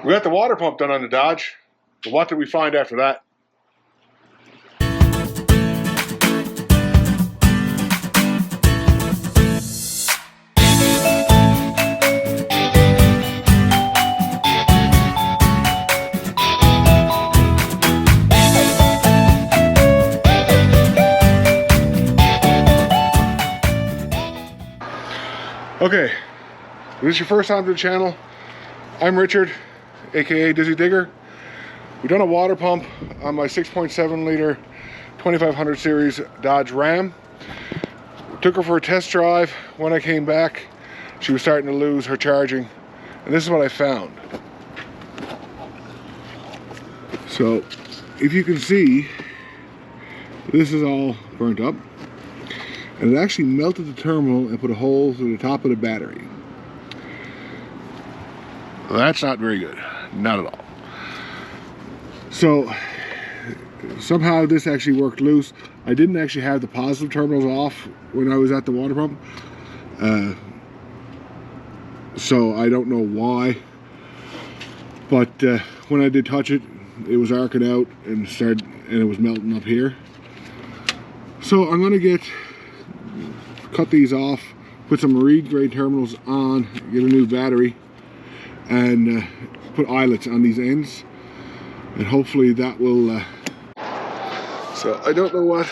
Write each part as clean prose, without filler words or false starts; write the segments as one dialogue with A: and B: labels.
A: We got the water pump done on the Dodge, but what did we find after that? Okay, if this is your first time to the channel, I'm Richard, aka Dizzy Digger. We've done a water pump on my 6.7 liter 2500 series Dodge Ram. Took her for a test drive. When I came back, she was starting to lose her charging, and this is what I found. So, if you can see, this is all burnt up, and it actually melted the terminal and put a hole through the top of the battery. Well, that's not very good, not at all. So somehow this actually worked loose. I didn't actually have the positive terminals off when I was at the water pump, so I don't know why, but when I did touch it, it was arcing out and it was melting up here. So I'm gonna cut these off, put some marine grade terminals on, get a new battery, and put eyelets on these ends, and hopefully that will so I don't know what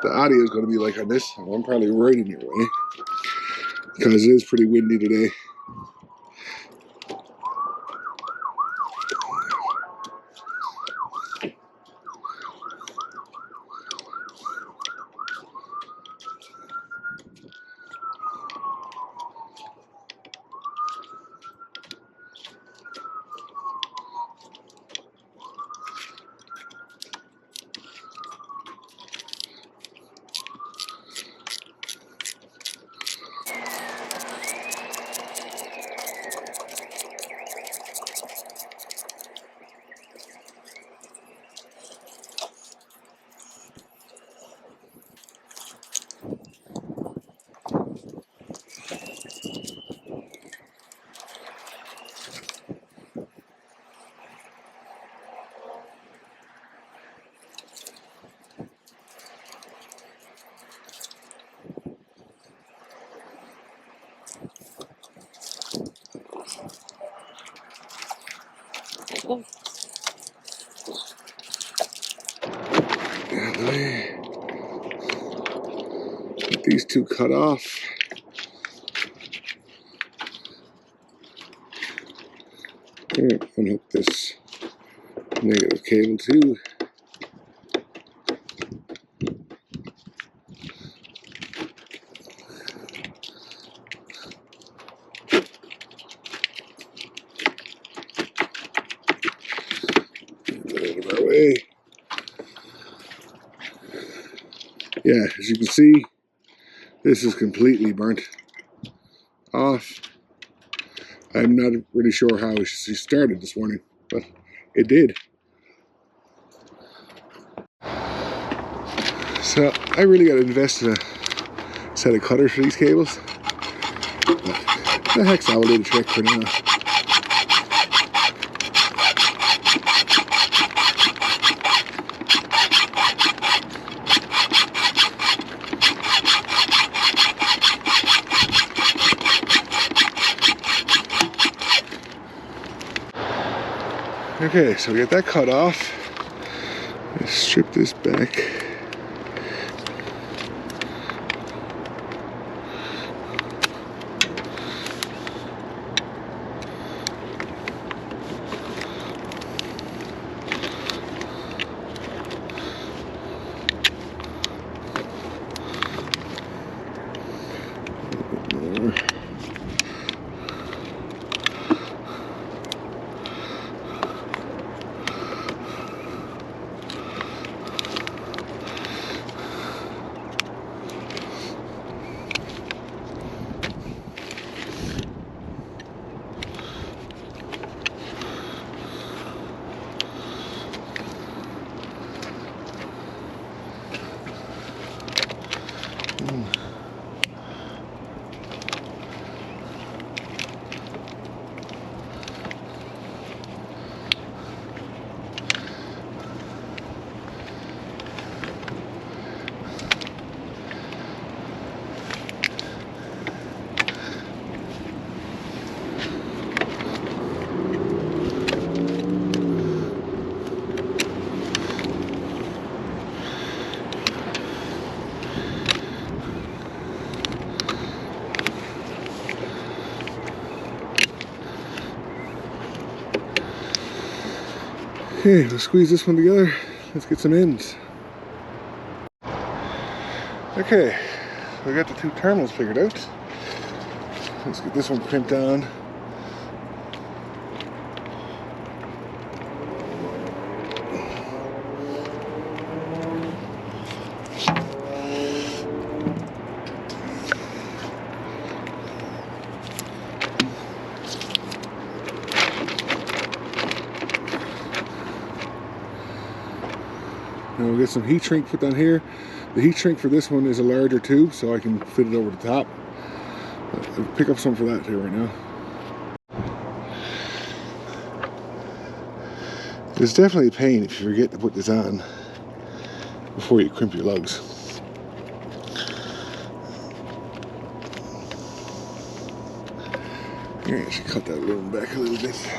A: the audio is going to be like on this. I'm probably right in your way because it is pretty windy today. Get these two cut off. Unhook this negative cable too. Get out of our way. Yeah, as you can see, this is completely burnt off. I'm not really sure how she started this morning, but it did. So I really got to invest in a set of cutters for these cables. But the heck's I will do the trick for now. Okay, so we get that cut off. Let's strip this back. Okay, let's squeeze this one together. Let's get some ends. Okay, we got the two terminals figured out. Let's get this one crimped down. And we'll get some heat shrink put down here. The heat shrink for this one is a larger tube, so I can fit it over the top. I'll pick up some for that here right now. It's definitely a pain if you forget to put this on before you crimp your lugs. Here, I should cut that loom back a little bit.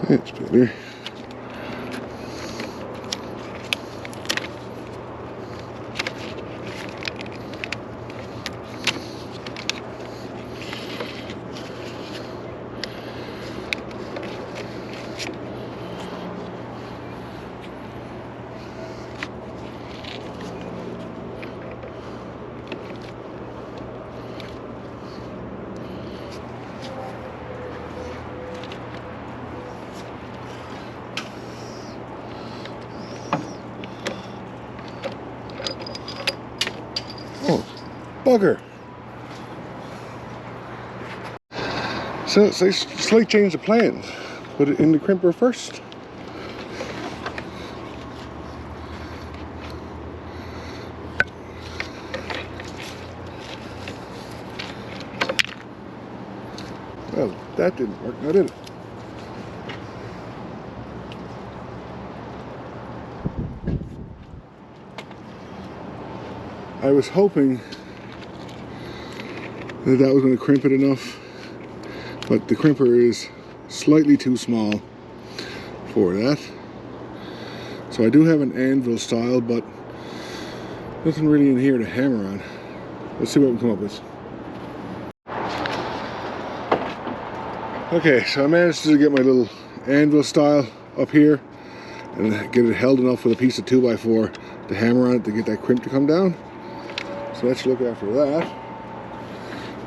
A: That's better. Oh, bugger. So it's a slight change of plans. Put it in the crimper first. Well, that didn't work, now did it? I was hoping that that was going to crimp it enough, but the crimper is slightly too small for that. So I do have an anvil style, but nothing really in here to hammer on. Let's see what we come up with. Okay, so I managed to get my little anvil style up here and get it held enough with a piece of 2x4 to hammer on it to get that crimp to come down. So let's look after that,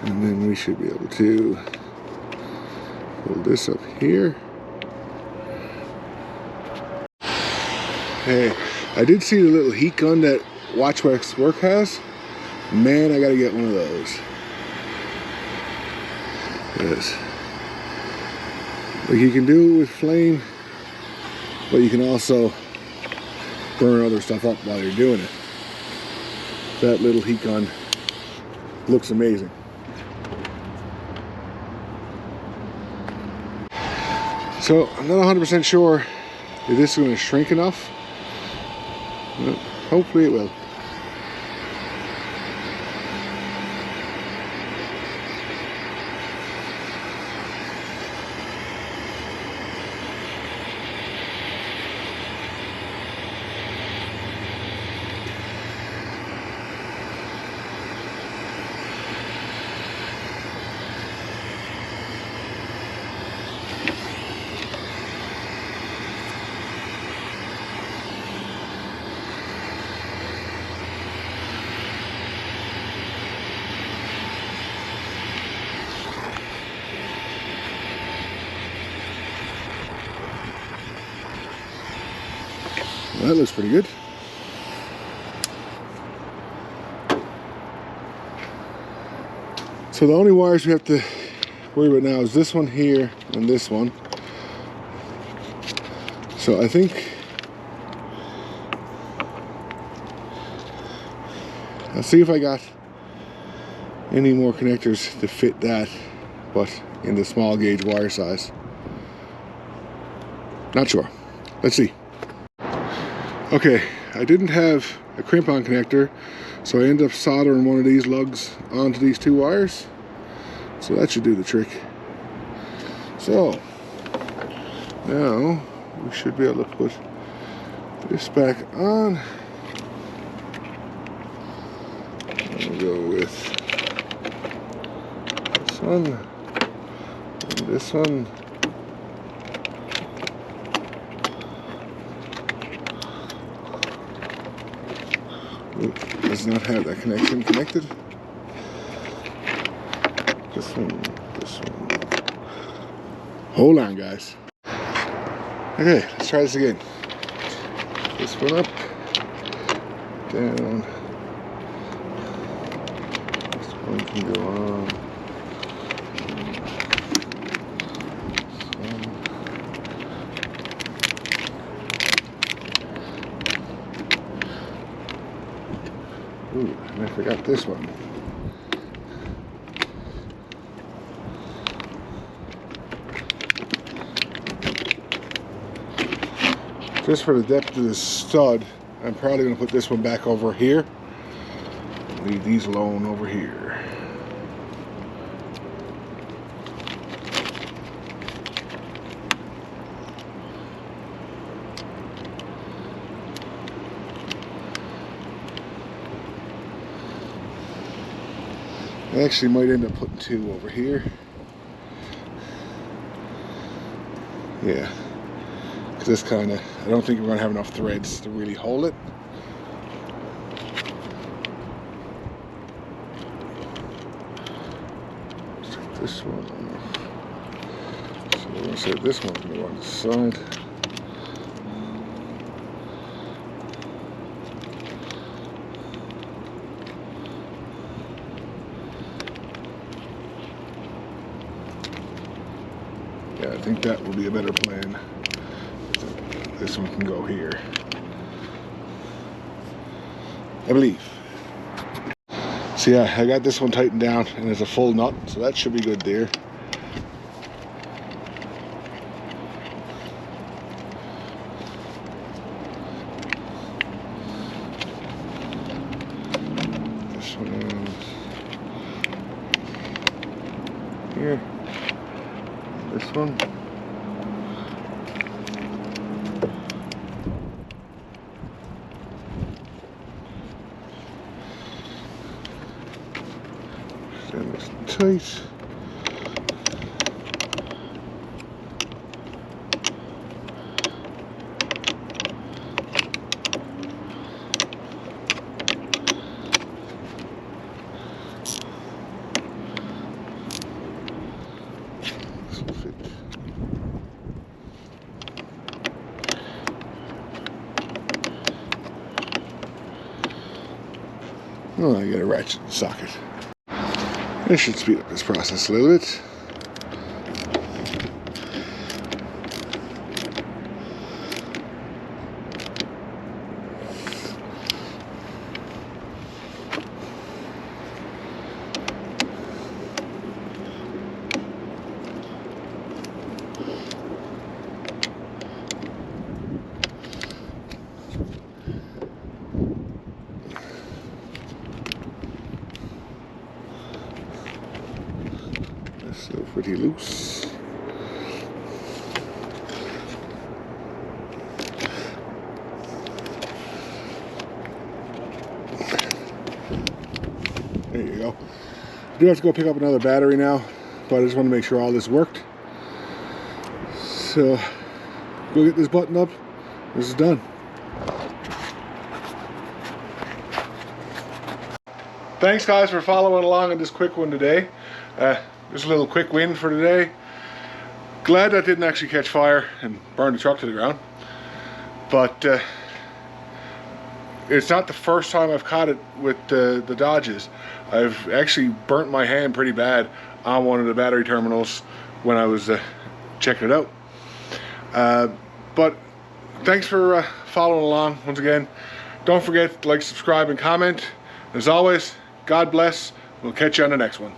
A: and then we should be able to pull this up here. Hey, I did see the little heat gun that Watchworks Work has. Man, I gotta get one of those. Yes. Like, you can do it with flame, but you can also burn other stuff up while you're doing it. That little heat gun looks amazing. So I'm not 100% sure if this is going to shrink enough. But hopefully it will. Well, that looks pretty good. So the only wires we have to worry about now is this one here and this one. So I think I'll see if I got any more connectors to fit that, but in the small gauge wire size. Not sure. Let's see. Okay, I didn't have a crimp-on connector, so I ended up soldering one of these lugs onto these two wires. So that should do the trick. So now we should be able to put this back on. We'll go with this one and this one. Ooh, does not have that connection connected. This one, this one. Hold on, guys. Okay, let's try this again. This one up, down. This one can go on. Ooh, and I forgot this one. Just for the depth of this stud, I'm probably going to put this one back over here. Leave these alone over here. I actually might end up putting two over here. Yeah. Because this kind of, I don't think we're going to have enough threads to really hold it. Let's take this one off. So we're going to set this one to go on the side. Yeah, I think that will be a better plan. This one can go here, I believe. So yeah, I got this one tightened down and there's a full nut, so that should be good there. This one here. This one. Stand this tight. This will fit. Oh, I got a ratchet socket. This should speed up this process a little bit. Still pretty loose. There you go. I do have to go pick up another battery now, but I just want to make sure all this worked. So, go get this button up. This is done. Thanks guys for following along on this quick one today. Just a little quick win for today. Glad that didn't actually catch fire and burn the truck to the ground. But it's not the first time I've caught it with the Dodges. I've actually burnt my hand pretty bad on one of the battery terminals when I was checking it out. But thanks for following along once again. Don't forget to like, subscribe, and comment. As always, God bless. We'll catch you on the next one.